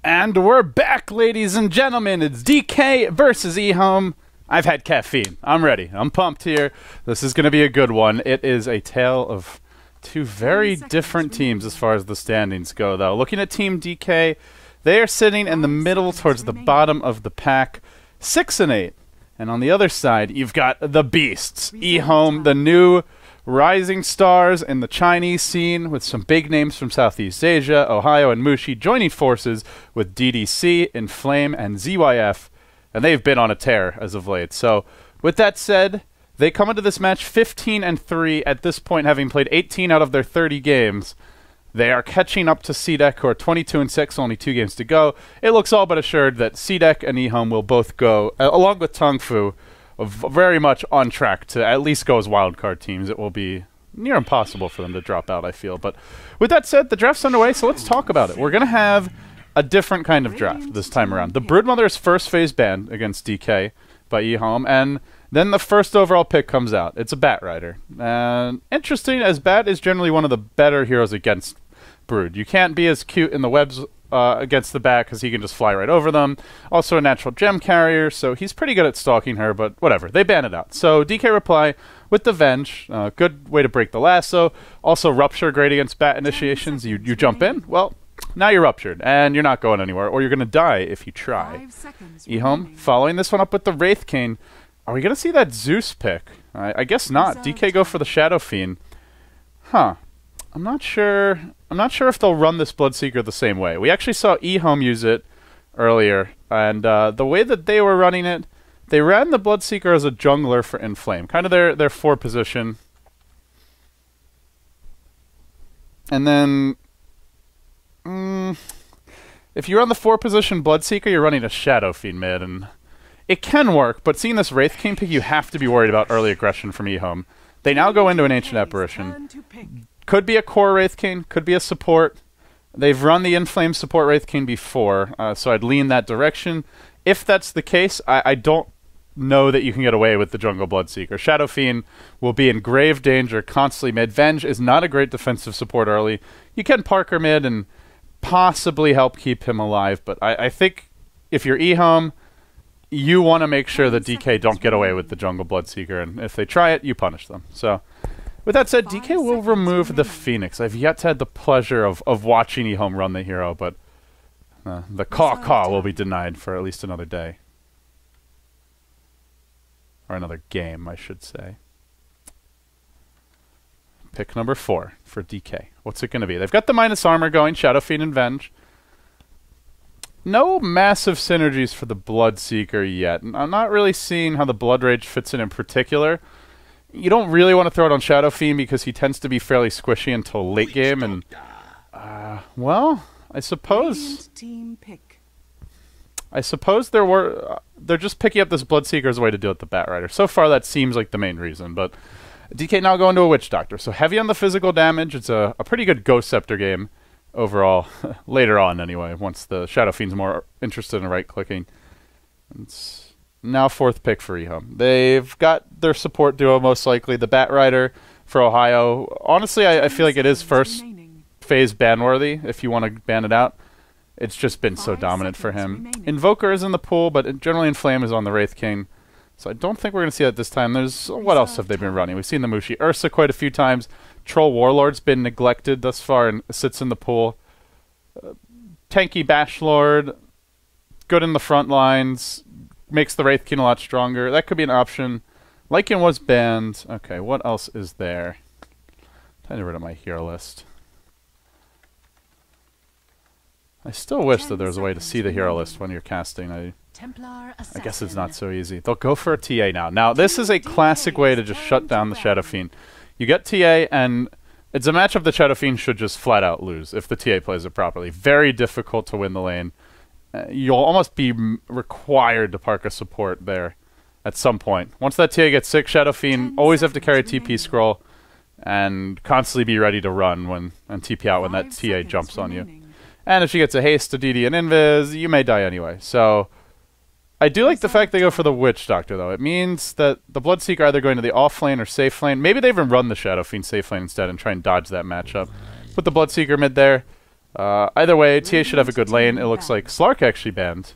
And we're back, ladies and gentlemen. It's DK versus EHOME. I've had caffeine. I'm ready. I'm pumped here. This is going to be a good one. It is a tale of two very different teams as far as the standings go, though. Looking at Team DK, they are sitting in the middle towards the bottom of the pack, 6-8. And on the other side, you've got the beasts, EHOME, the new rising stars in the Chinese scene, with some big names from Southeast Asia, Ohio, and Mushi joining forces with DDC, Inflame, and ZYF, and they've been on a tear as of late. So, with that said, they come into this match 15-3 at this point, having played 18 out of their 30 games. They are catching up to CDEC, who are 22-6, only 2 games to go. It looks all but assured that CDEC and EHOME will both go, along with Tongfu, very much on track to at least go as wildcard teams. It will be near impossible for them to drop out, I feel. But with that said, the draft's underway, so let's talk about it. We're going to have a different kind of draft this time around. The Broodmother is first phase banned against DK by EHOME, and then the first overall pick comes out. It's a Bat Rider. And interesting, as Bat is generally one of the better heroes against Brood. You can't be as cute in the webs against the Bat because he can just fly right over them. Also a natural gem carrier, so he's pretty good at stalking her, but whatever. They ban it out. So DK reply with the Venge. Good way to break the lasso. Also Rupture, great against Bat initiations. You jump in, well, now you're ruptured, and you're not going anywhere, or you're going to die if you try. EHOME following this one up with the Wraith King. Are we going to see that Zeus pick? I guess not. DK go for the Shadow Fiend. Huh. I'm not sure if they'll run this Bloodseeker the same way. We actually saw EHOME use it earlier, and the way that they were running it, they ran the Bloodseeker as a jungler for Inflame, kind of their 4 position. And then, if you run the 4 position Bloodseeker, you're running a Shadow Fiend mid, and it can work, but seeing this Wraith King pick, you have to be worried about early aggression from EHOME. They now go into an Ancient Apparition. Could be a core Wraith King, could be a support. They've run the Inflame support Wraith King before, so I'd lean that direction. If that's the case, I don't know that you can get away with the Jungle Bloodseeker. Shadow Fiend will be in grave danger constantly mid. Venge is not a great defensive support early. You can Parker mid and possibly help keep him alive, but I think if you're EHOME, you want to make sure that DK don't get away with the Jungle Bloodseeker, and if they try it, you punish them. So, with that said, DK will remove the Phoenix. I've yet to have the pleasure of watching EHOME run the hero, but the Caw will be denied for at least another day. Or another game, I should say. Pick number 4 for DK. What's it going to be? They've got the minus armor going, Shadow Fiend and Venge. No massive synergies for the Bloodseeker yet. I'm not really seeing how the Blood Rage fits in particular. You don't really want to throw it on Shadow Fiend because he tends to be fairly squishy until late game, and well, I suppose they're just picking up this Bloodseeker as a way to deal with the Bat Rider. So far, that seems like the main reason, but DK now going to a Witch Doctor. So heavy on the physical damage. It's a pretty good Ghost Scepter game overall, later on anyway, once the Shadow Fiend's more interested in right-clicking. It's now 4th pick for EHOME. They've got their support duo, most likely, the Bat Rider for Ohio. Honestly, I feel like it is first phase ban-worthy if you want to ban it out. It's just been so dominant for him. Invoker is in the pool, but generally Inflame is on the Wraith King. So I don't think we're going to see that this time. What else have they been running? We've seen the Mushi Ursa quite a few times. Troll Warlord's been neglected thus far and sits in the pool. Tanky Bashlord, good in the front lines, makes the Wraith King a lot stronger. That could be an option. Lycan was banned. Okay, what else is there? Trying to get rid of my hero list. I still wish that there was a way to see the hero list when you're casting. I guess it's not so easy. They'll go for a TA now. Now, this is a classic way to just shut down the Shadow Fiend. You get TA, and it's a matchup the Shadow Fiend should just flat out lose if the TA plays it properly. Very difficult to win the lane. You'll almost be required to park a support there at some point. Once that TA gets sick, Shadow Fiend always have to carry a TP scroll and constantly be ready to run and TP out when that TA jumps on you. And if she gets a haste to DD and Invis, you may die anyway. So I do like the fact they go for the Witch Doctor, though. It means that the Bloodseeker either going to the off lane or safe lane. Maybe they even run the Shadow Fiend safe lane instead and try and dodge that matchup. Put the Bloodseeker mid there. Either way, TA should have a good lane. It looks like Slark actually banned.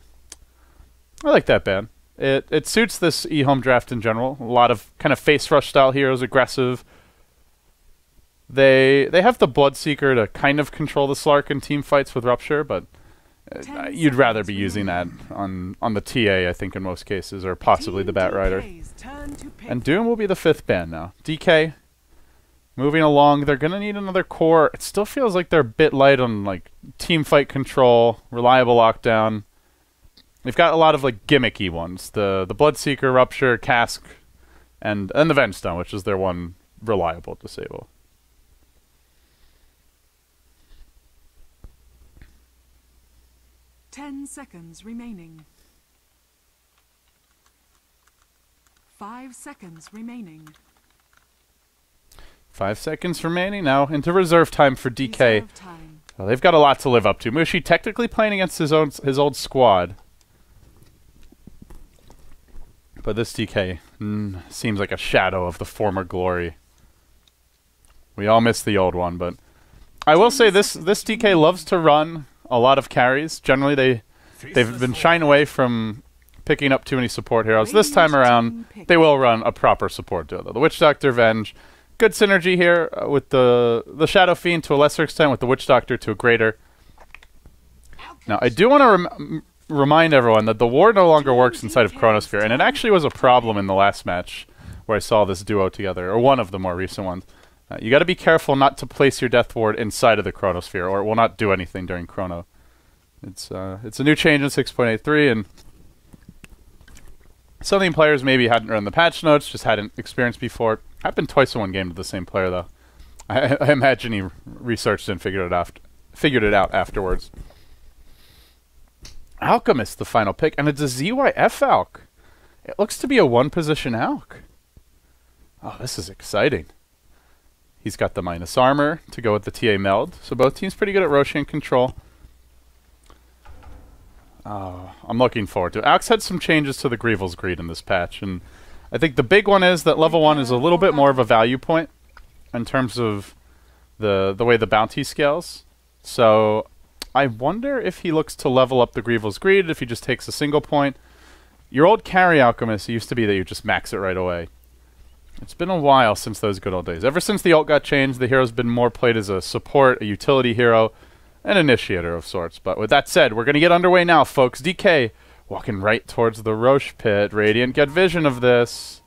I like that ban. It suits this EHOME draft in general. A lot of kind of face rush style heroes, aggressive. They have the Bloodseeker to kind of control the Slark in team fights with Rupture, but you'd rather be using that on the TA, I think, in most cases, or possibly the Batrider. And Doom will be the 5th ban now. DK, moving along. They're going to need another core. It still feels like they're a bit light on like team fight control, reliable lockdown. They've got a lot of like gimmicky ones. The Bloodseeker, Rupture, Cask, and the Vengestone, which is their one reliable disable. Ten seconds remaining. 5 seconds remaining. 5 seconds remaining now into reserve time for DK. Well, they've got a lot to live up to. Mushi technically playing against his old squad. But this DK seems like a shadow of the former glory. We all miss the old one, but I will say this DK loves to run a lot of carries. Generally, they've been shying away from picking up too many support heroes. This time around, they will run a proper support duo, though. The Witch Doctor, Venge. Good synergy here with the Shadow Fiend to a lesser extent, with the Witch Doctor to a greater. Now, I do want to remind everyone that the ward no longer works inside of Chronosphere, and it actually was a problem in the last match where I saw this duo together, or one of the more recent ones. You got to be careful not to place your Death Ward inside of the Chronosphere, or it will not do anything during Chrono. It's a new change in 6.83, and something players maybe hadn't read in the patch notes, just hadn't experienced before. Happened twice in one game to the same player, though. I imagine he researched and figured it out afterwards. Alchemist, the final pick, and it's a ZYF Alch. It looks to be a one-position Alch. Oh, this is exciting. He's got the minus armor to go with the TA meld, so both teams pretty good at Roshan control. I'm looking forward to it. Alch's had some changes to the Grievel's Greed in this patch, and I think the big one is that level 1 is a little bit more of a value point in terms of the way the bounty scales. So I wonder if he looks to level up the Grievel's Greed, if he just takes a single point. Your old carry Alchemist used to be that you just max it right away. It's been a while since those good old days. Ever since the ult got changed, the hero's been more played as a support, a utility hero, an initiator of sorts. But with that said, we're going to get underway now, folks. DK walking right towards the Roche pit. Radiant get vision of this.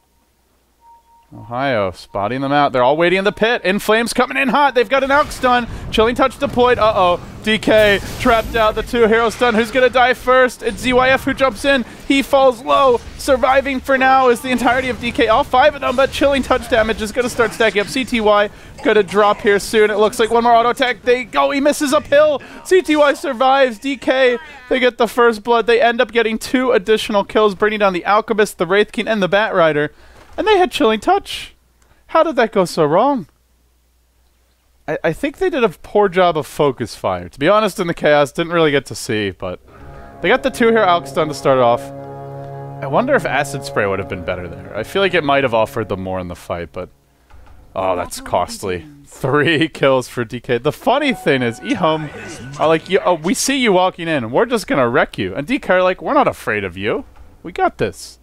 Ohio spotting them out. They're all waiting in the pit. In Flames coming in hot. They've got an Alch stun. Chilling Touch deployed. Uh-oh. DK trapped out. The 2 hero stun. Who's going to die first? It's ZYF who jumps in. He falls low. Surviving for now is the entirety of DK. All 5 of them, but Chilling Touch damage is going to start stacking up. CTY going to drop here soon. It looks like one more auto attack. They go. He misses uphill. CTY survives. DK, they get the first blood. They end up getting 2 additional kills, bringing down the Alchemist, the Wraith King, and the Batrider. And they had Chilling Touch. How did that go so wrong? I think they did a poor job of focus fire. To be honest, in the chaos, didn't really get to see, but they got the 2 hero Alch stun to start off. I wonder if Acid Spray would have been better there. I feel like it might have offered them more in the fight, but oh, that's costly. 3 kills for DK. The funny thing is, EHOME are like, we see you walking in, and we're just gonna wreck you. And DK are like, we're not afraid of you. We got this.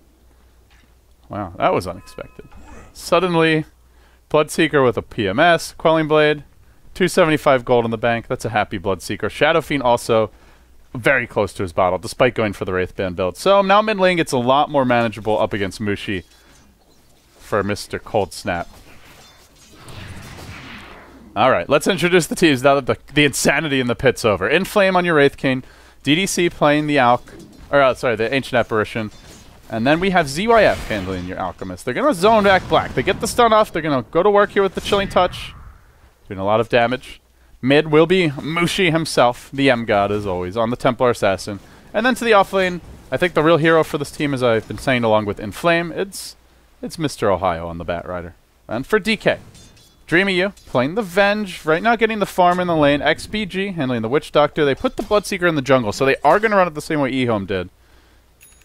Wow, that was unexpected. Suddenly, Bloodseeker with a PMS, Quelling Blade, 275 gold in the bank. That's a happy Bloodseeker. Shadow Fiend also very close to his bottle, despite going for the Wraithband build. So now mid lane gets a lot more manageable up against Mushi for Mr. Cold Snap. Alright, let's introduce the teams now that the insanity in the pit's over. Inflame on your Wraith King, DDC playing the the Ancient Apparition. And then we have ZYF handling your Alchemist. They're going to zone back black. They get the stun off. They're going to go to work here with the Chilling Touch. Doing a lot of damage. Mid will be Mushi himself, the M-God as always, on the Templar Assassin. And then to the offlane, I think the real hero for this team, as I've been saying along with Inflame, it's Mr. Ohio on the Batrider. And for DK, Dreamy You playing the Venge, right now getting the farm in the lane. XBG handling the Witch Doctor. They put the Bloodseeker in the jungle, so they are going to run it the same way EHOME did,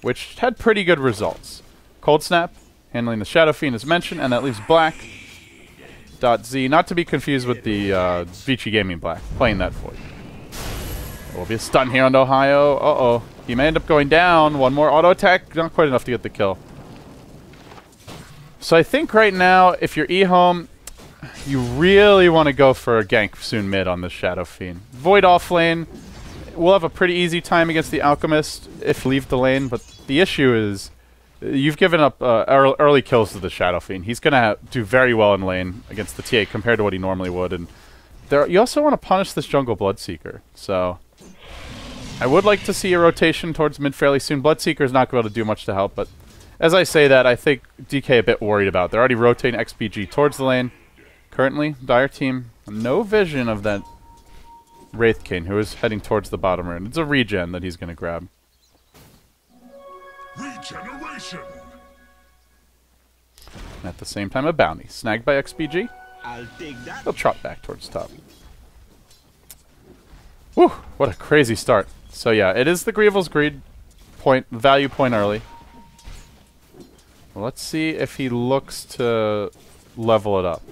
which had pretty good results. Cold Snap, handling the Shadow Fiend as mentioned, and that leaves Black. .Z, not to be confused with the Vici Gaming Black, playing that for you. Will be a stun here on Ohio. Uh-oh. He may end up going down. One more auto attack. Not quite enough to get the kill. So I think right now, if you're EHOME, you really want to go for a gank soon mid on this Shadow Fiend. Void off lane. We'll have a pretty easy time against the Alchemist if leave the lane, but the issue is you've given up early kills to the Shadow Fiend. He's going to do very well in lane against the TA compared to what he normally would. And you also want to punish this jungle Bloodseeker. So I would like to see a rotation towards mid fairly soon. Bloodseeker is not going to be able to do much to help, but as I say that, I think DK a bit worried about. They're already rotating XPG towards the lane. Currently, Dire Team, no vision of that Wraith King, who is heading towards the bottom rune. It's a regen that he's going to grab. Regeneration. And at the same time, a bounty. Snagged by XPG. I'll take that. He'll trot back towards top. Whew, what a crazy start. So yeah, it is the Grievel's Greed point, value point early. Well, let's see if he looks to level it up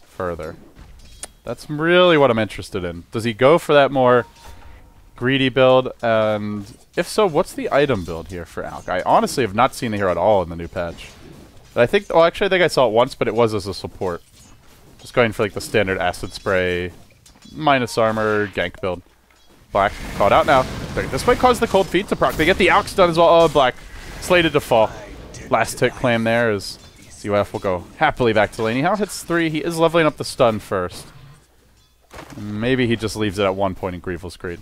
further. That's really what I'm interested in. Does he go for that more greedy build? And if so, what's the item build here for Alk? I honestly have not seen it here at all in the new patch. But I think, well, actually I think I saw it once, but it was as a support. Just going for like the standard acid spray, minus armor, gank build. Black caught out now. This might cause the cold feet to proc. They get the Alks done as well. Oh, Black slated to fall. Last hit claim there is UF will go happily back to lane. He now hits 3. He is leveling up the stun first. Maybe he just leaves it at 1 point in Grievel's Greed.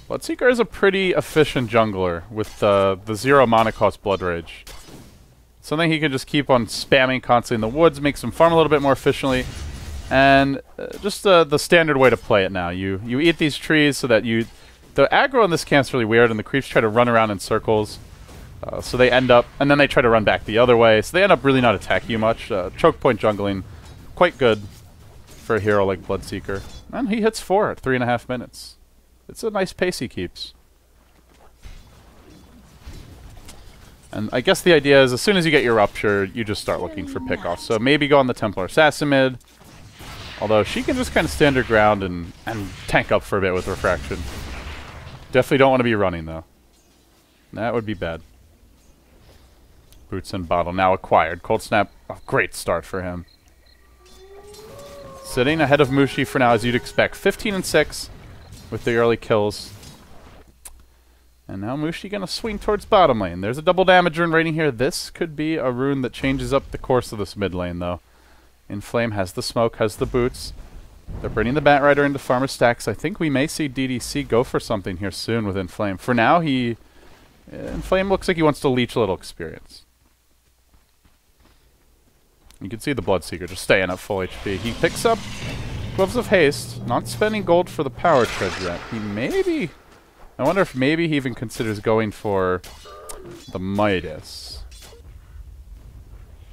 Bloodseeker is a pretty efficient jungler with the 0 mana cost Blood Rage. Something he can just keep on spamming constantly in the woods, makes him farm a little bit more efficiently. And just the standard way to play it now. You eat these trees so that you... The aggro in this camp's really weird, and the creeps try to run around in circles. So they end up... And then they try to run back the other way, so they end up really not attacking you much. Choke point jungling, quite good for a hero like Bloodseeker. And he hits 4 at 3.5 minutes. It's a nice pace he keeps. And I guess the idea is as soon as you get your Rupture, you just start looking for pickoffs. So maybe go on the Templar Assassin mid. Although she can just kind of stand her ground and tank up for a bit with Refraction. Definitely don't want to be running, though. That would be bad. Boots and Bottle now acquired. Cold Snap, a great start for him. Sitting ahead of Mushi for now, as you'd expect. 15 and 6 with the early kills. And now Mushi going to swing towards bottom lane. There's a double damage rune rating here. This could be a rune that changes up the course of this mid lane, though. Inflame has the smoke, has the boots. They're bringing the Bat Rider into farmer stacks. I think we may see DDC go for something here soon with Inflame. For now, Inflame looks like he wants to leech a little experience. You can see the Bloodseeker just staying at full HP. He picks up Gloves of Haste, not spending gold for the power tread yet. He maybe... I wonder if maybe he even considers going for the Midas.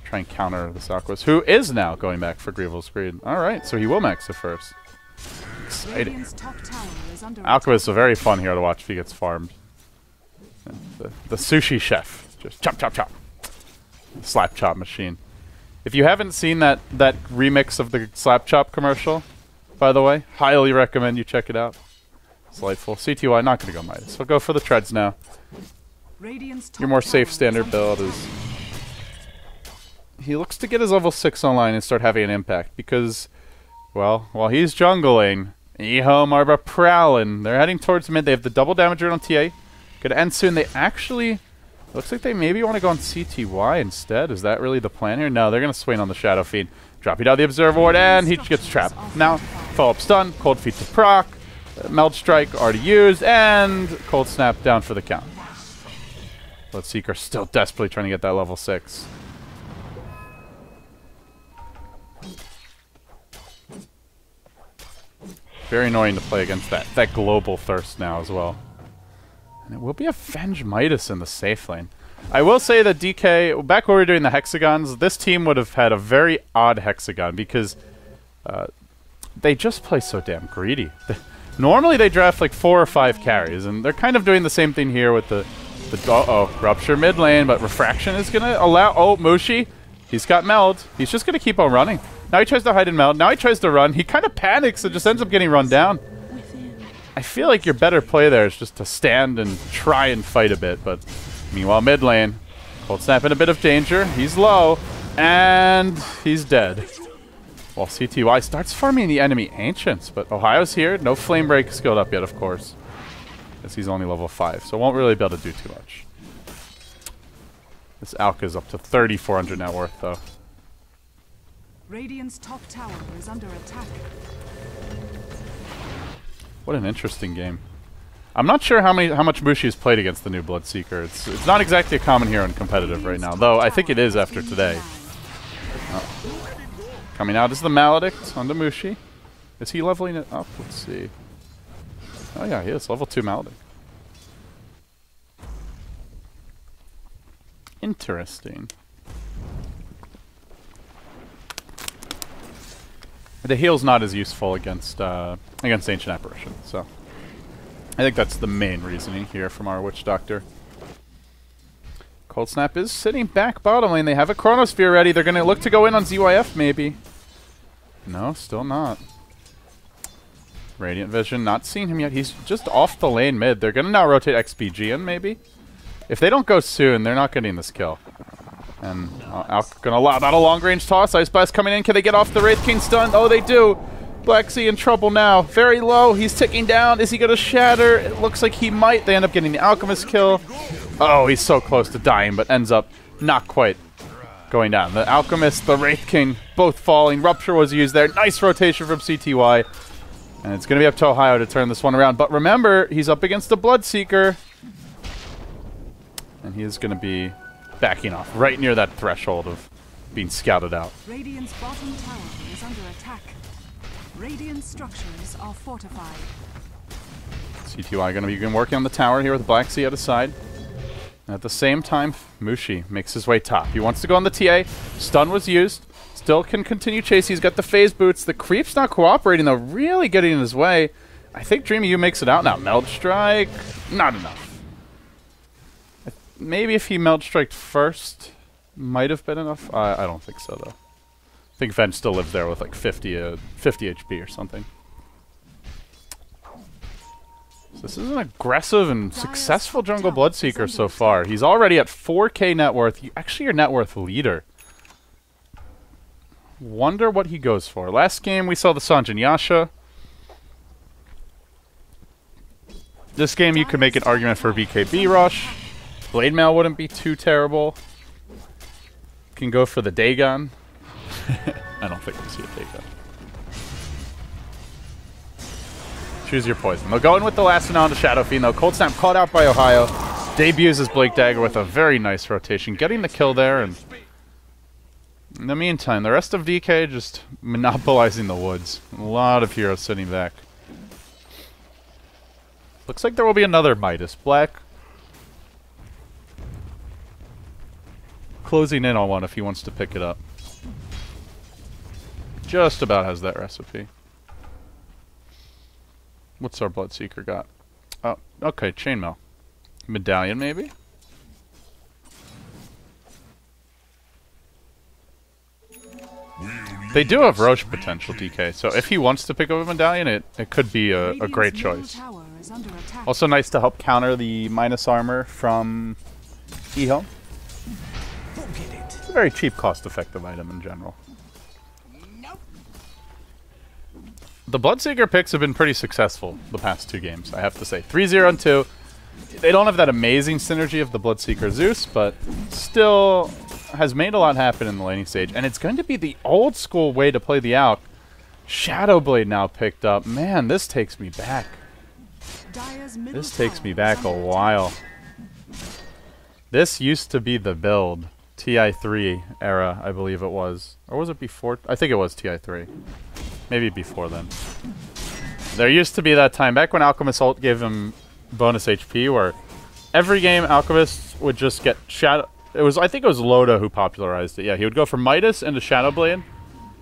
Try and counter this Aquas, who is now going back for Grievel's Greed. Alright, so he will max it first. Exciting. Alchemist is very fun here to watch if he gets farmed. The sushi chef. Just chop, chop, chop. Slap chop machine. If you haven't seen that remix of the Slap Chop commercial, by the way, highly recommend you check it out. It's delightful. CTY, not going to go Midas. We'll go for the treads now. Your more safe standard build is... He looks to get his level 6 online and start having an impact because, well, while he's jungling, EHOME are prowling. They're heading towards mid. They have the double damage on TA. Gonna end soon. They actually... Looks like they maybe want to go on CTY instead. Is that really the plan here? No, they're going to swing on the Shadow Fiend. Dropping down the Observer Ward, and he gets trapped. Now, follow-up stun, Cold Feet to proc, Meld Strike already used, and Cold Snap down for the count. Bloodseeker still desperately trying to get that level 6. Very annoying to play against that global thirst now as well. And it will be a Venge Midas in the safe lane. I will say that DK, back when we were doing the hexagons, this team would have had a very odd hexagon because they just play so damn greedy. Normally they draft like 4 or 5 carries, and they're kind of doing the same thing here with the Rupture mid lane, but Refraction is going to allow... Oh, Mushi, he's got Meld. He's just going to keep on running. Now he tries to hide and meld. Now he tries to run. He kind of panics and just ends up getting run down. I feel like your better play there is just to stand and try and fight a bit. But meanwhile, mid lane, Cold Snap in a bit of danger. He's low. And he's dead. While CTY starts farming the enemy Ancients. But Ohio's here. No Flame Break skilled up yet, of course. Because he's only level 5. So won't really be able to do too much. This Alka's up to 3,400 net worth, though. Radiant's top tower is under attack. What an interesting game. I'm not sure how much Mushi has played against the new Bloodseeker. It's not exactly a common hero in competitive right now, though I think it is after today. Oh. Coming out is the Maledict onto Mushi. Is he leveling it up? Let's see. Oh yeah, he is. Level 2 Maledict. Interesting. The heal's not as useful against Ancient Apparition, so I think that's the main reasoning here from our Witch Doctor. Cold Snap is sitting back bottom lane. They have a Chronosphere ready. They're going to look to go in on ZYF, maybe. No, still not. Radiant Vision, not seeing him yet. He's just off the lane mid. They're going to now rotate XBG in, maybe. If they don't go soon, they're not getting this kill. And gonna allow out a long-range toss. Ice Blast coming in. Can they get off the Wraith King stun? Oh, they do. Black Sea in trouble now. Very low. He's ticking down. Is he gonna shatter? It looks like he might. They end up getting the Alchemist kill. Oh, he's so close to dying, but ends up not quite going down. The Alchemist, the Wraith King, both falling. Rupture was used there. Nice rotation from CTY. And it's gonna be up to Ohio to turn this one around. But remember, he's up against the Bloodseeker. And he is gonna be backing off, right near that threshold of being scouted out. Radiant's bottom tower is under attack. Radiant structures are fortified. CTY going to be working on the tower here with Black Sea at his side. And at the same time, Mushi makes his way top. He wants to go on the TA. Stun was used. Still can continue chase. He's got the phase boots. The creep's not cooperating, though, really getting in his way. I think Dreamy U makes it out now. Meld Strike, not enough. Maybe if he Meld Striked first, might have been enough. I don't think so, though. I think Ven still lives there with like 50 HP or something. So this is an aggressive and successful jungle Bloodseeker so far. He's already at 4K net worth. Actually, your net worth leader. Wonder what he goes for. Last game, we saw the Sanjin Yasha. This game, you could make an argument for BKB Rush. Blade Mail wouldn't be too terrible. Can go for the Dagon. I don't think we see a Dagon. Choose your poison. They'll go in with the last one on to Shadow Fiend, though. Cold Snap caught out by Ohio. Debuts his Blake Dagger with a very nice rotation, getting the kill there. And in the meantime, the rest of DK just monopolizing the woods. A lot of heroes sitting back. Looks like there will be another Midas. Black closing in on one if he wants to pick it up. Just about has that recipe. What's our Bloodseeker got? Oh, okay, Chainmail. Medallion, maybe? They do have Roche potential, DK, so if he wants to pick up a Medallion, it could be a great choice. Also nice to help counter the minus armor from EHOME. It's a very cheap, cost-effective item in general. The Bloodseeker picks have been pretty successful the past 2 games, I have to say. 3-0 and 2. They don't have that amazing synergy of the Bloodseeker Zeus, but still has made a lot happen in the laning stage. And it's going to be the old school way to play the Alk. Shadowblade now picked up. Man, this takes me back. This takes me back a while. This used to be the build. TI3 era, I believe it was. Or was it before? I think it was TI3. Maybe before then. There used to be that time, back when Alchemist ult gave him bonus HP, where every game Alchemist would just get Shadow... I think it was Loda who popularized it. Yeah, he would go from Midas into Shadowblade,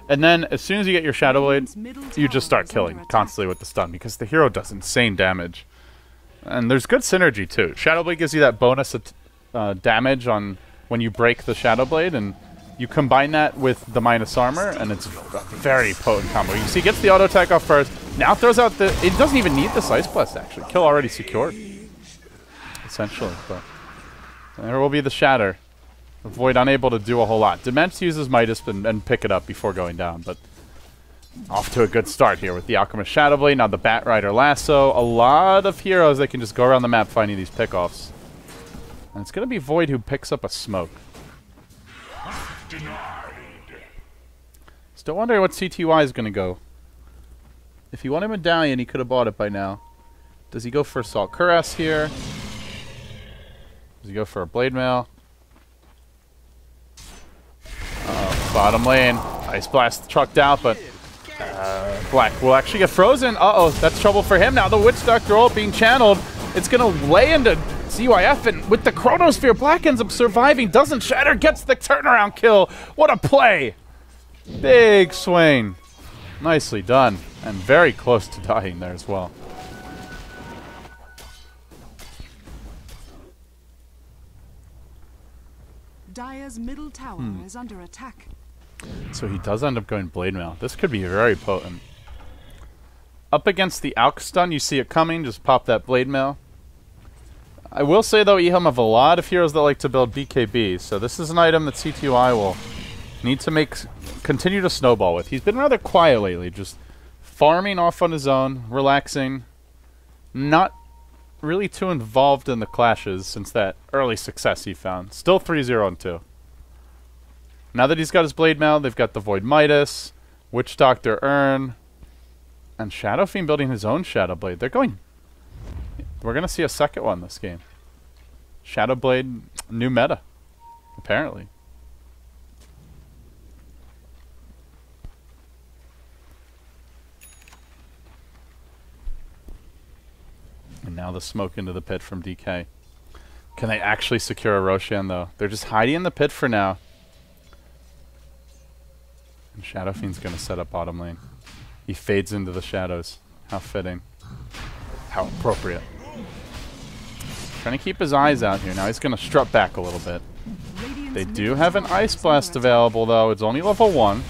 and then as soon as you get your Shadowblade, you just start killing constantly with the stun, because the hero does insane damage. And there's good synergy, too. Shadowblade gives you that bonus damage on when you break the Shadowblade, and You combine that with the minus armor, and it's a very potent combo. You see, he gets the auto attack off first. Now throws out the... It doesn't even need the Ice Blast, actually. Kill already secured. Essentially, but... There will be the Shatter. Void unable to do a whole lot. Demence uses Midas and pick it up before going down, but... Off to a good start here with the Alchemist Shadow Blade. Now the Bat Rider Lasso. A lot of heroes that can just go around the map finding these pickoffs. And it's going to be Void who picks up a smoke. Still wondering what CTY is going to go. If he wanted a medallion, he could have bought it by now. Does he go for Assault Cuirass here? Does he go for a Blade Mail? Bottom lane. Ice Blast trucked out, but Black will actually get frozen. Uh-oh, that's trouble for him now. The Witch Doctor ult being channeled. It's going to lay into CYF, and with the Chronosphere, Black ends up surviving. Doesn't shatter, gets the turnaround kill. What a play. Big swing. Nicely done. And very close to dying there as well. Dire's middle tower is under attack. So he does end up going Blade Mail. This could be very potent. Up against the Alch Stun, you see it coming, just pop that Blade Mail. I will say, though, EHOME have a lot of heroes that like to build BKB, so this is an item that CTY will need to continue to snowball with. He's been rather quiet lately, just farming off on his own, relaxing, not really too involved in the clashes since that early success he found. Still 3-0-2. Now that he's got his Blade Mail, they've got the Void Midas, Witch Doctor Urn, and Shadow Fiend building his own Shadow Blade. They're going... We're going to see a second one this game. Shadow Blade, new meta, apparently. And now the smoke into the pit from DK. Can they actually secure a Roshan, though? They're just hiding in the pit for now. And Shadow Fiend's going to set up bottom lane. He fades into the shadows. How fitting. How appropriate. Trying to keep his eyes out here. Now he's going to strut back a little bit. They do have an Ice Blast available, though. It's only level 1.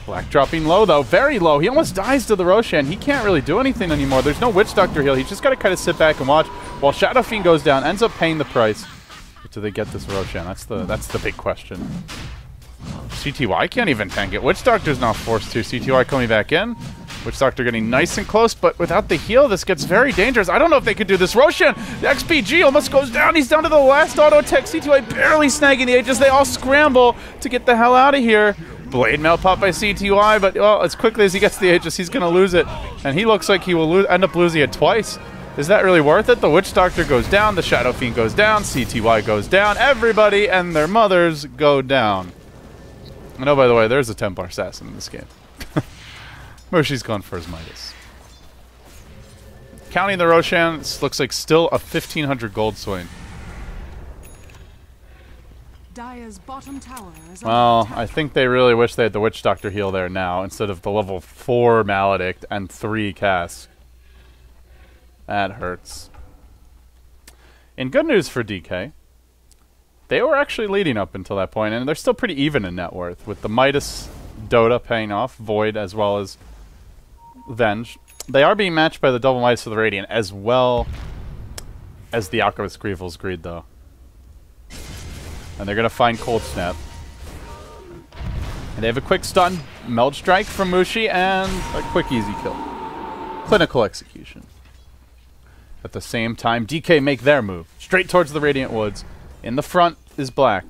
Black dropping low, though. Very low. He almost dies to the Roshan. He can't really do anything anymore. There's no Witch Doctor heal. He's just got to kind of sit back and watch while Shadow Fiend goes down. Ends up paying the price. But do they get this Roshan? That's the big question. CTY can't even tank it. Witch Doctor's not forced to. CTY coming back in. Witch Doctor getting nice and close, but without the heal, this gets very dangerous. I don't know if they could do this. Roshan, the XPG almost goes down. He's down to the last auto tech. CTY barely snagging the Aegis. They all scramble to get the hell out of here. Blade Mail pop by CTY, but well, as quickly as he gets the Aegis, he's going to lose it. And he looks like he will end up losing it twice. Is that really worth it? The Witch Doctor goes down, the Shadow Fiend goes down, CTY goes down, everybody and their mothers go down. And oh, by the way, there's a Templar Assassin in this game. Moshi's gone for his Midas. Counting the Roshan, this looks like still a 1,500 gold swing. Dire's bottom tower is well, I think they really wish they had the Witch Doctor heal there now instead of the level 4 Maledict and 3 Cask. That hurts. In good news for DK, they were actually leading up until that point, and they're still pretty even in net worth, with the Midas Dota paying off, Void as well as Venge. They are being matched by the double Midas of the Radiant as well as the Alchemist Grievel's Greed, though. And they're going to find Cold Snap. And they have a quick stun, Meld Strike from Mushi, and a quick easy kill. Clinical execution. At the same time, DK make their move, straight towards the Radiant Woods. In the front is Black.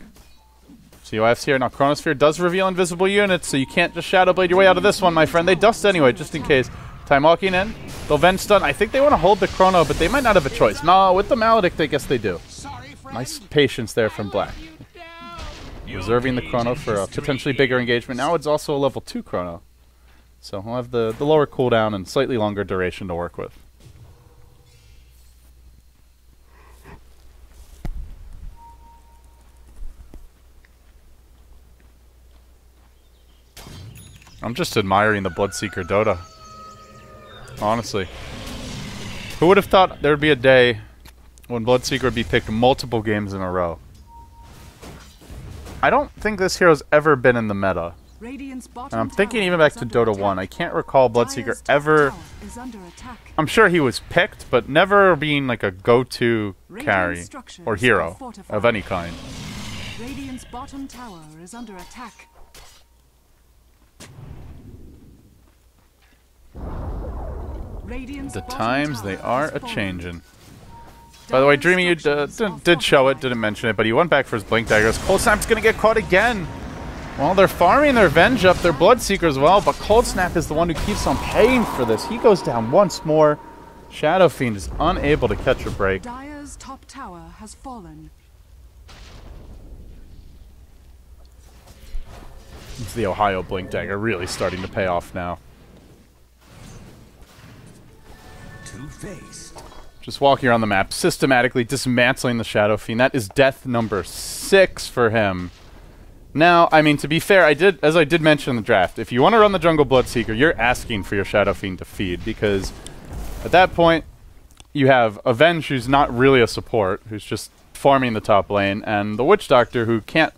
COF's here. Now Chronosphere does reveal invisible units, so you can't just Shadow Blade your way out of this one, my friend. They dust anyway, just in case. Time walking in. They'll Venge stun. I think they want to hold the Chrono, but they might not have a choice. No, with the Maledict, I guess they do. Nice patience there from Black. Reserving the Chrono for a potentially bigger engagement. Now it's also a level 2 Chrono. So we'll have the lower cooldown and slightly longer duration to work with. I'm just admiring the Bloodseeker Dota. Honestly. Who would have thought there would be a day when Bloodseeker would be picked multiple games in a row? I don't think this hero's ever been in the meta. Radiant's bottom And I'm thinking tower even back is to under Dota attack. 1. I can't recall Bloodseeker Dire's top ever... tower is under attack. I'm sure he was picked, but never being like a go-to carry structures or are hero fortified. of any kind. Radiant's bottom tower is under attack. Radiant's The bottom times they tower are has a fallen. changin'. By the way, Dreamy, you Dire's did show it, fortified. didn't mention it, but he went back for his Blink Daggers. Cold Snap's gonna get caught again. Well, they're farming their Venge up, their Bloodseeker as well, but Cold Snap is the one who keeps on paying for this. He goes down once more. Shadow Fiend is unable to catch a break. Dire's top tower has fallen. It's the Ohio Blink Dagger really starting to pay off now. Two-faced. Just walking around the map, systematically dismantling the Shadow Fiend. That is death number 6 for him. Now, I mean, to be fair, as I did mention in the draft, if you want to run the Jungle Bloodseeker, you're asking for your Shadow Fiend to feed, because at that point, you have Avenge, who's not really a support, who's just farming the top lane, and the Witch Doctor, who can't,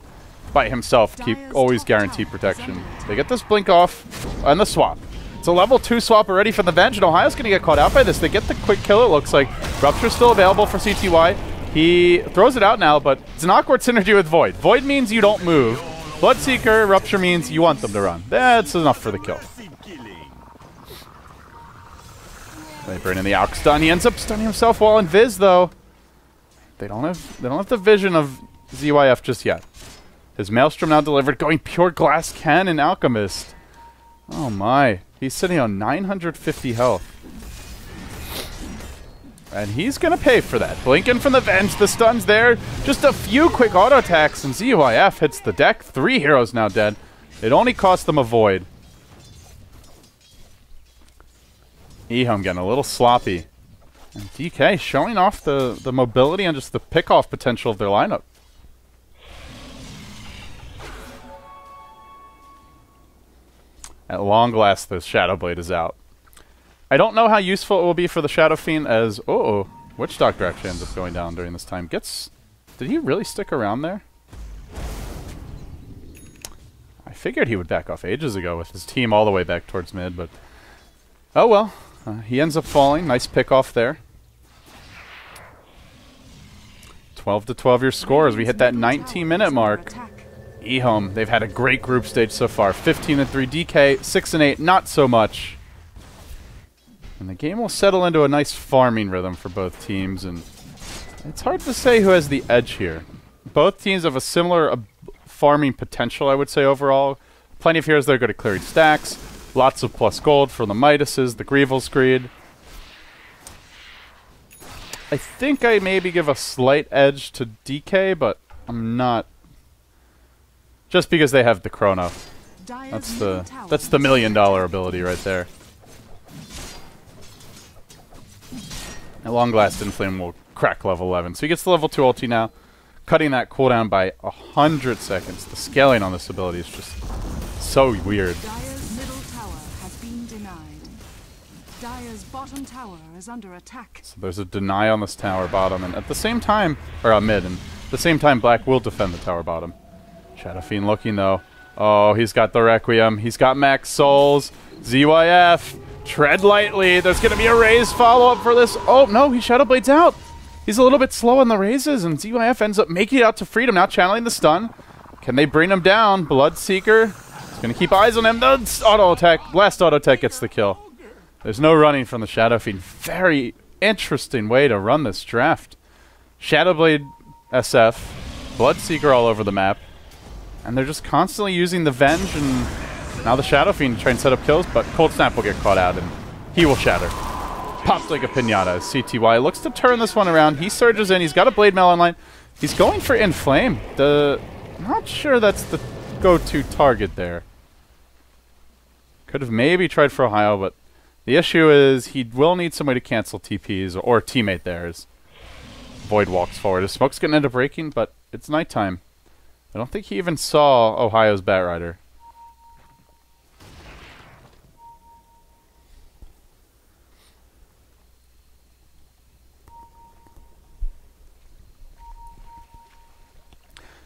by himself, always guarantee protection. They get this Blink off, and the swap. It's a level 2 swap already from the Venge, and Ohio's going to get caught out by this. They get the quick kill, it looks like. Rupture's still available for CTY. He throws it out now, but it's an awkward synergy with Void. Void means you don't move. Bloodseeker, Rupture means you want them to run. That's enough for the kill. They bring in the Alk stun. He ends up stunning himself while in Viz, though. They don't have the vision of ZYF just yet. His Maelstrom now delivered, going pure Glass Cannon Alchemist. Oh my. He's sitting on 950 health. And he's going to pay for that. Blinking from the Venge. The stun's there. Just a few quick auto attacks, and ZYF hits the deck. 3 heroes now dead. It only cost them a Void. EHOME getting a little sloppy. And DK showing off the mobility and just the pick-off potential of their lineup. At long last, the Shadow Blade is out. I don't know how useful it will be for the Shadow Fiend as... Witch Doctor actually ends up going down during this time. Did he really stick around there? I figured he would back off ages ago with his team all the way back towards mid, but... Oh well. He ends up falling. Nice pick off there. 12 to 12 your score as we hit that 19-minute mark. EHOME, they've had a great group stage so far. 15-3 DK, 6-8, not so much. And the game will settle into a nice farming rhythm for both teams, and it's hard to say who has the edge here. Both teams have a similar farming potential, I would say, overall. Plenty of heroes that are good at clearing stacks. Lots of plus gold for the Midases, the Grievel's Greed. I think I maybe give a slight edge to DK, but I'm not. Just because they have the Chrono. That's the $1 million ability right there. At long last, Inflame will crack level 11. So he gets the level 2 ulti now, cutting that cooldown by 100 seconds. The scaling on this ability is just so weird. Dire's middle tower has been denied. Dire's bottom tower is under attack. So there's a deny on this tower bottom, and at the same time, or mid, and at the same time, Black will defend the tower bottom. Shadow Fiend looking though. Oh, he's got the Requiem. He's got max souls. ZYF. Tread lightly. There's going to be a raise follow-up for this. Oh, no, he Shadow Blades out. He's a little bit slow on the raises, and ZYF ends up making it out to freedom, now channeling the stun. Can they bring him down? Bloodseeker. He's going to keep eyes on him. The auto attack. Last auto attack gets the kill. There's no running from the Shadow Fiend. Very interesting way to run this draft. Shadowblade SF. Bloodseeker all over the map. And they're just constantly using the Venge, and now the Shadow Fiend to try and set up kills, but Cold Snap will get caught out, and he will shatter. Pops like a pinata as CTY looks to turn this one around. He surges in. He's got a Blade Mail online. He's going for Inflame. Not sure that's the go-to target there. Could have maybe tried for Ohio, but the issue is he will need somebody to cancel TPs or a teammate there as Void walks forward. His smoke's going to end up breaking, but it's nighttime. I don't think he even saw Ohio's Batrider.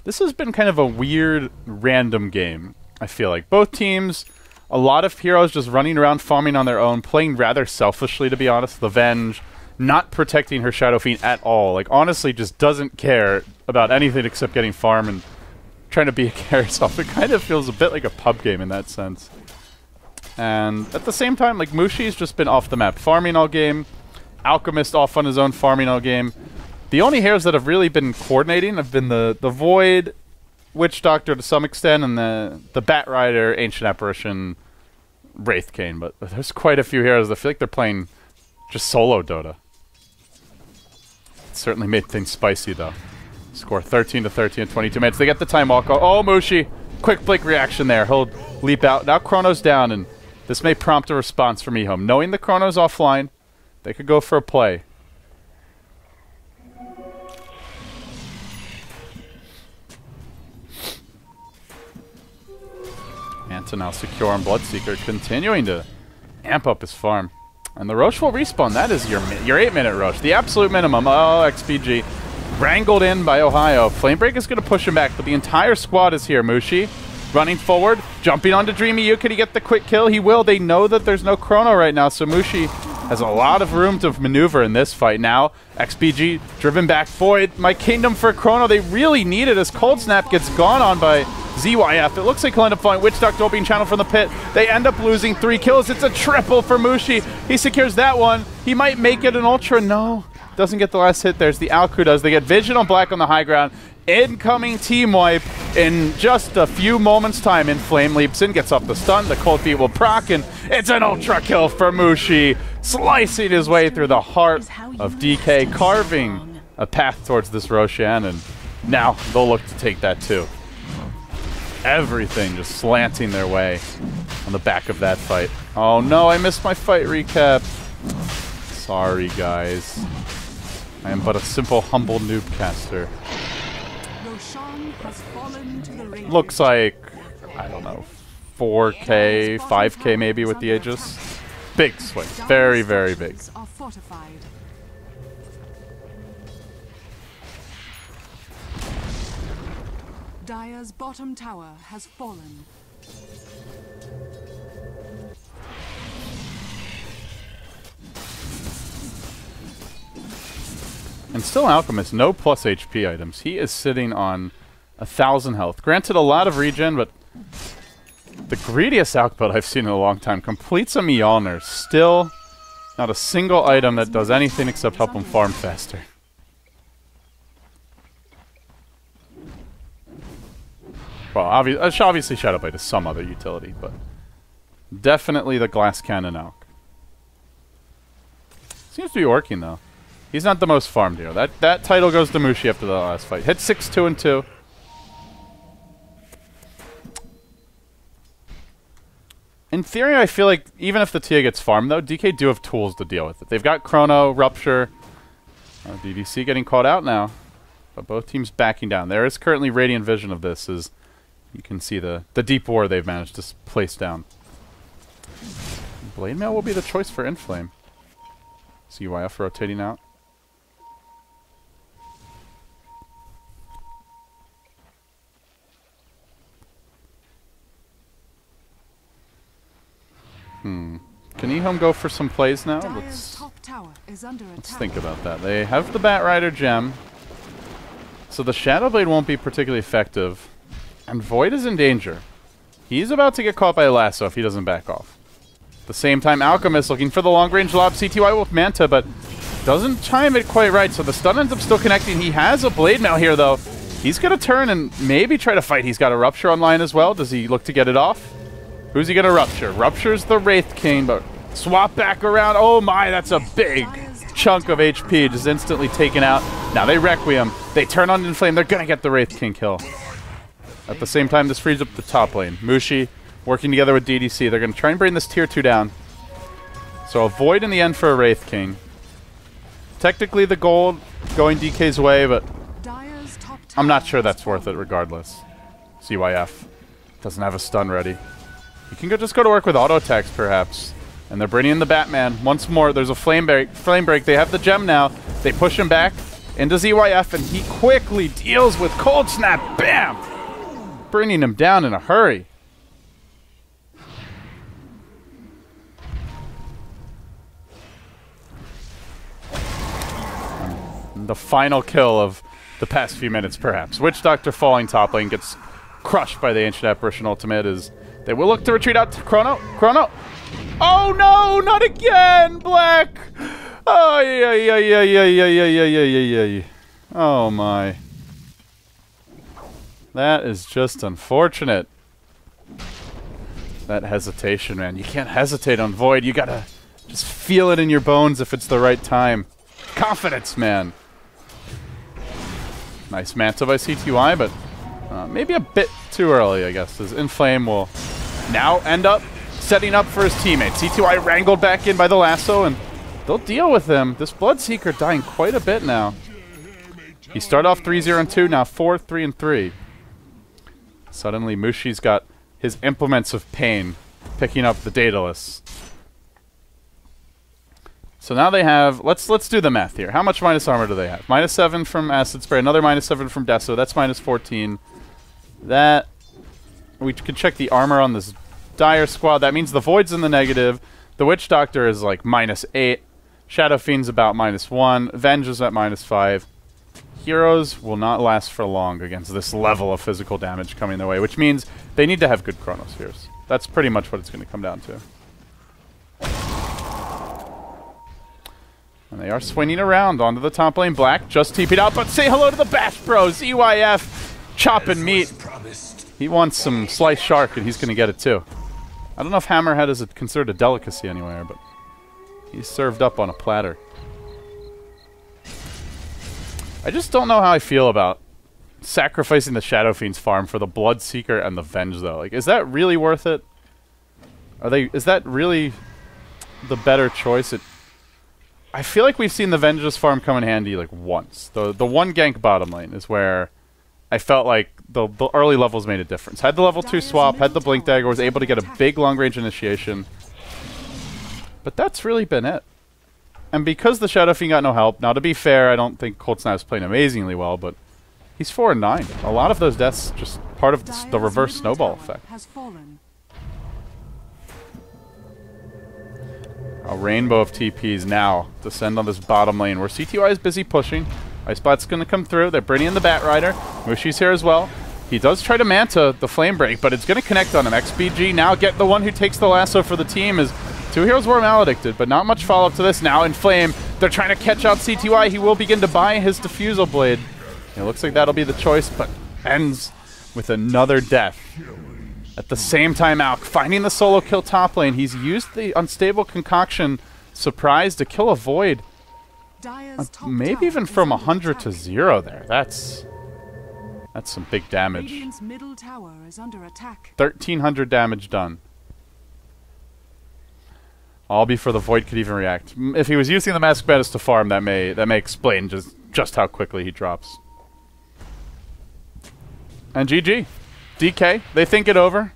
This has been kind of a weird, random game, I feel like. Both teams, a lot of heroes just running around farming on their own, playing rather selfishly, to be honest. The Venge not protecting her Shadow Fiend at all. Like, honestly, just doesn't care about anything except getting farm and trying to be a carry herself. It kind of feels a bit like a pub game in that sense. And at the same time, like, Mushi's just been off the map farming all game. Alchemist off on his own farming all game. The only heroes that have really been coordinating have been the Void, Witch Doctor to some extent, and the Bat Rider, Ancient Apparition, Wraith Cane. But there's quite a few heroes that feel like they're playing just solo Dota. It certainly made things spicy, though. Score 13 to 13 in 22 minutes. They get the time walk. Oh, Mushi. Quick blink reaction there. He'll leap out. Now Chrono's down, and this may prompt a response from EHOME. Knowing the Chrono's offline, they could go for a play. Manta now secure on Bloodseeker, continuing to amp up his farm. And the Roche will respawn. That is your 8-minute Roche. The absolute minimum. Oh, XPG. Wrangled in by Ohio. Flamebreak is going to push him back, but the entire squad is here. Mushi running forward, jumping onto Dreamy You. Could he get the quick kill? He will. They know that there's no Chrono right now, so Mushi has a lot of room to maneuver in this fight. Now, XPG driven back. Void, my kingdom for Chrono. They really need it as Cold Snap gets gone on by ZYF. It looks like he'll end up falling. Witch Doctor being channeled from the pit. They end up losing 3 kills. It's a triple for Mushi. He secures that one. He might make it an Ultra. No. Doesn't get the last hit. There's the Alku does. They get Vision on Black on the high ground. Incoming team wipe in just a few moments' time. In Flame leaps in, gets off the stun. The Cold Feet will proc, and it's an Ultra kill for Mushi. Slicing his way through the heart of DK, carving a path towards this Roshan, and now they'll look to take that too. Everything just slanting their way on the back of that fight. Oh no, I missed my fight recap. Sorry, guys. I am but a simple, humble noob caster. Looks like, I don't know, 4K, 5K maybe with the Aegis. Big swing. Very, very big. Dire's bottom tower has fallen. And still Alchemist, no plus HP items. He is sitting on 1,000 health. Granted, a lot of regen, but the greediest Alch build I've seen in a long time. Completes a Mjolnir. Still not a single item that does anything except help him farm faster. Well, obviously Shadow Blade is some other utility, but definitely the Glass Cannon Alch. Seems to be working, though. He's not the most farmed hero. That title goes to Mushi after the last fight. Hit 6-2 and 2. In theory, I feel like even if the Tia gets farmed, though, DK do have tools to deal with it. They've got Chrono, Rupture, DVC getting caught out now, but both teams backing down. There is currently Radiant Vision of this, as you can see the deep war they've managed to place down. Blade Mail will be the choice for Inflame. CYF rotating out. Can EHOME go for some plays now? Let's think about that. They have the Bat Rider gem, so the Shadow Blade won't be particularly effective, and Void is in danger. He's about to get caught by a lasso if he doesn't back off. At the same time, Alchemist looking for the long-range lob CTY with Manta, but doesn't time it quite right, so the stun ends up still connecting. He has a Blade Mail here, though. He's going to turn and maybe try to fight. He's got a Rupture online as well. Does he look to get it off? Who's he going to Rupture? Rupture's the Wraith King, but swap back around. Oh my, that's a big chunk of HP just instantly taken out. Now they Requiem. They turn on Inflame. They're going to get the Wraith King kill. At the same time, this frees up the top lane. Mushi working together with DDC. They're going to try and bring this tier 2 down. So a Void in the end for a Wraith King. Technically the gold going DK's way, but I'm not sure that's worth it regardless. CYF doesn't have a stun ready. You can just go to work with auto attacks, perhaps. And they're bringing in the Batman. Once more, there's a flame break. They have the gem now. They push him back. into ZYF, and he quickly deals with Cold Snap. Bam! Bringing him down in a hurry. The final kill of the past few minutes, perhaps. Witch Doctor falling top lane gets crushed by the Ancient Apparition ultimate as they will look to retreat out to Chrono. Chrono! Oh no, not again, Black! Oh, yeah. Oh my. That is just unfortunate. That hesitation, man. You can't hesitate on Void. You gotta just feel it in your bones if it's the right time. Confidence, man. Nice Manta by CTY, but maybe a bit too early, I guess, as Inflame will now end up setting up for his teammate. CTY wrangled back in by the lasso, and they'll deal with him. This Bloodseeker dying quite a bit now. He started off 3-0-2, now 4-3-3. Suddenly, Mushi's got his implements of pain, picking up the Daedalus. So now they have, let's do the math here. How much minus armor do they have? -7 from Acid Spray, another -7 from Deso. That's -14. That, we can check the armor on this Dire squad. That means the Void's in the negative. The Witch Doctor is like -8. Shadow Fiend's about -1. Venge is at -5. Heroes will not last for long against this level of physical damage coming their way, which means they need to have good Chronospheres. That's pretty much what it's going to come down to. And they are swinging around onto the top lane. Black just TP'd out, but say hello to the Bash Bros. EYF chopping meat. He wants some sliced shark, and he's going to get it too. I don't know if Hammerhead is considered a delicacy anywhere, but he's served up on a platter. I just don't know how I feel about sacrificing the Shadow Fiend's farm for the Bloodseeker and the Venge, though. Like, is that really worth it? Is that really the better choice? I feel like we've seen the Venge's farm come in handy like once. The one gank bottom lane is where I felt like the early levels made a difference. Had the level 2 swap, had the Blink Dagger, was able to get a big long-range initiation. But that's really been it. And because the Shadow Fiend got no help, now to be fair, I don't think Cold Snap's playing amazingly well, but he's 4-9. A lot of those deaths just part of the reverse snowball effect. A rainbow of TPs now descend on this bottom lane where CTY is busy pushing. Icebot's going to come through. They're bringing in the Bat Rider. Mushi's here as well. He does try to Manta the Flame Break, but it's going to connect on him. XBG now get the one who takes the lasso for the team as two heroes were maledicted, but not much follow-up to this. Now in Flame, they're trying to catch out CTY. He will begin to buy his Diffusal Blade. It looks like that'll be the choice, but ends with another death. At the same time, Alk finding the solo kill top lane. He's used the Unstable Concoction Surprise to kill a Void. Maybe even from 100 to 0 there. That's some big damage. 1,300 damage done. All before the Void could even react. If he was using the Mask Menace to farm, that may explain just how quickly he drops. And GG. DK, they think it over.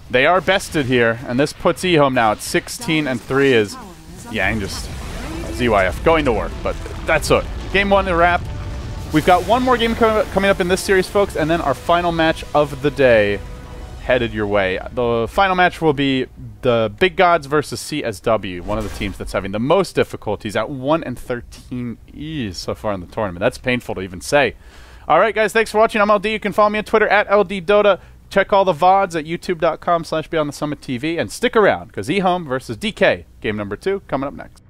They are bested here, and this puts EHOME now at 16-3 as Yang just ZYF going to work, but that's it. Game 1 to wrap. We've got one more game coming up in this series, folks, and then our final match of the day headed your way. The final match will be the Big Gods versus CSW, one of the teams that's having the most difficulties at 1-13 so far in the tournament. That's painful to even say. All right, guys, thanks for watching. I'm LD. You can follow me on Twitter at LDDota. Check all the VODs at youtube.com/BeyondTheSummitTV. And stick around, because EHOME versus DK, game number 2, coming up next.